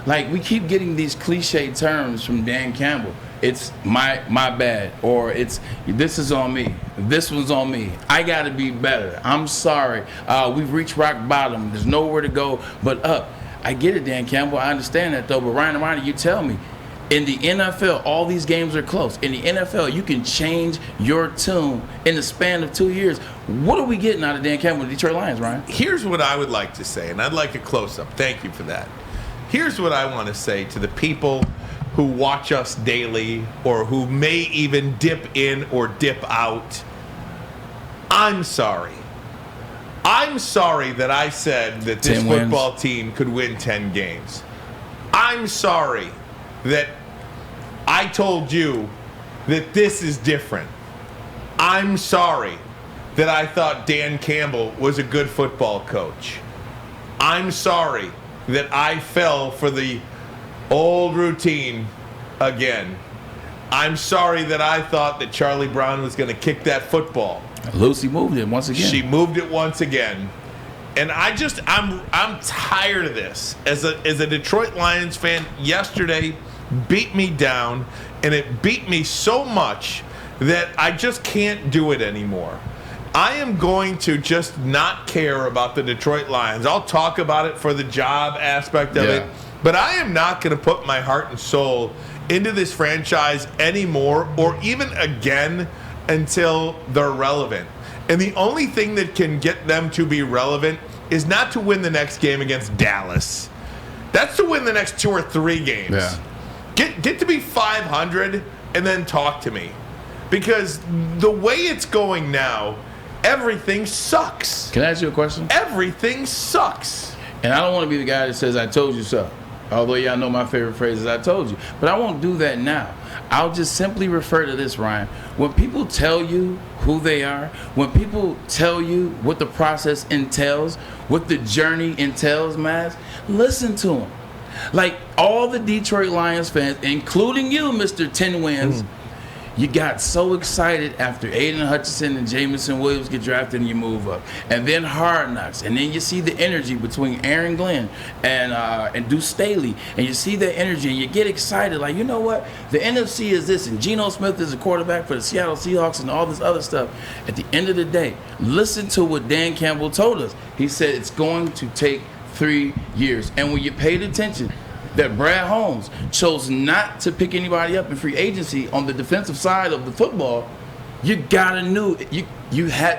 Like, we keep getting these cliche terms from Dan Campbell. It's my bad, or it's this is on me. This one's on me. I got to be better. I'm sorry. We've reached rock bottom. There's nowhere to go but up. I get it, Dan Campbell. I understand that, though. But Ryan Ermanni, you tell me, in the NFL, all these games are close. In the NFL, you can change your tune in the span of 2 years. What are we getting out of Dan Campbell and the Detroit Lions, Ryan? Here's what I would like to say, and I'd like a close-up. Thank you for that. Here's what I want to say to the people who watch us daily or who may even dip in or dip out. I'm sorry. I'm sorry that I said that this football team could win 10 games. I'm sorry that I told you that this is different. I'm sorry that I thought Dan Campbell was a good football coach. I'm sorry that I fell for the old routine again. I'm sorry that I thought that Charlie Brown was going to kick that football. Lucy moved it once again. She moved it once again. And I'm tired of this. As a Detroit Lions fan, yesterday beat me down, and it beat me so much that I just can't do it anymore. I am going to just not care about the Detroit Lions. I'll talk about it for the job aspect of it, but I am not going to put my heart and soul into this franchise anymore, or even again, until they're relevant. And the only thing that can get them to be relevant is not to win the next game against Dallas. That's to win the next 2 or 3 games. Yeah. Get to be 500 and then talk to me. Because the way it's going now, everything sucks. Can I ask you a question? Everything sucks. And I don't want to be the guy that says, I told you so. Although y'all know my favorite phrase is, I told you. But I won't do that now. I'll just simply refer to this, Ryan. When people tell you who they are, when people tell you what the process entails, what the journey entails, Maz, listen to them. Like all the Detroit Lions fans, including you, Mr. 10 Wins, you got so excited after Aiden Hutchinson and Jamison Williams get drafted and you move up. And then Hard Knocks. And then you see the energy between Aaron Glenn and Deuce Staley. And you see the energy and you get excited. Like, you know what? The NFC is this. And Geno Smith is a quarterback for the Seattle Seahawks and all this other stuff. At the end of the day, listen to what Dan Campbell told us. He said it's going to take 3 years. And when you paid attention, that Brad Holmes chose not to pick anybody up in free agency on the defensive side of the football, you had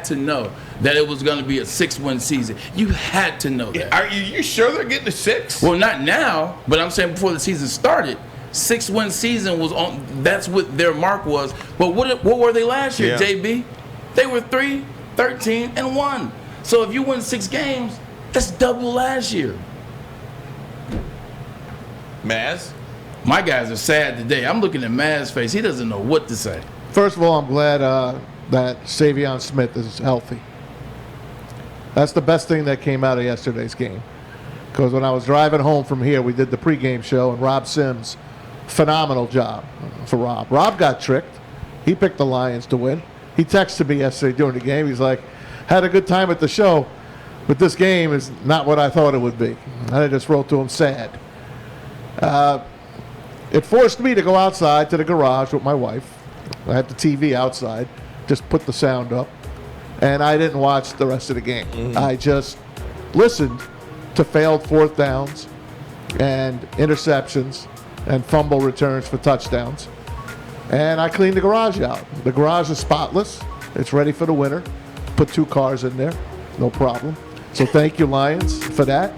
to know that it was going to be a 6-win season. You had to know that. Are you sure they're getting to 6? Well, not now, but I'm saying before the season started, 6-win season was on. That's what their mark was. But what were they last year, JB? They were 3-13-1. So if you win 6 games, that's double last year. Maz? My guys are sad today. I'm looking at Maz's face. He doesn't know what to say. First of all, I'm glad that Savion Smith is healthy. That's the best thing that came out of yesterday's game. Because when I was driving home from here, we did the pregame show, and Rob Sims, phenomenal job for Rob. Rob got tricked. He picked the Lions to win. He texted me yesterday during the game. He's like, had a good time at the show, but this game is not what I thought it would be. And I just wrote to him sad. It forced me to go outside to the garage with my wife. I had the TV outside, just put the sound up, and I didn't watch the rest of the game. I just listened to failed 4th downs and interceptions and fumble returns for touchdowns. And I cleaned the garage out. The garage is spotless. It's ready for the winter. Put 2 cars in there, no problem. So thank you, Lions, for that.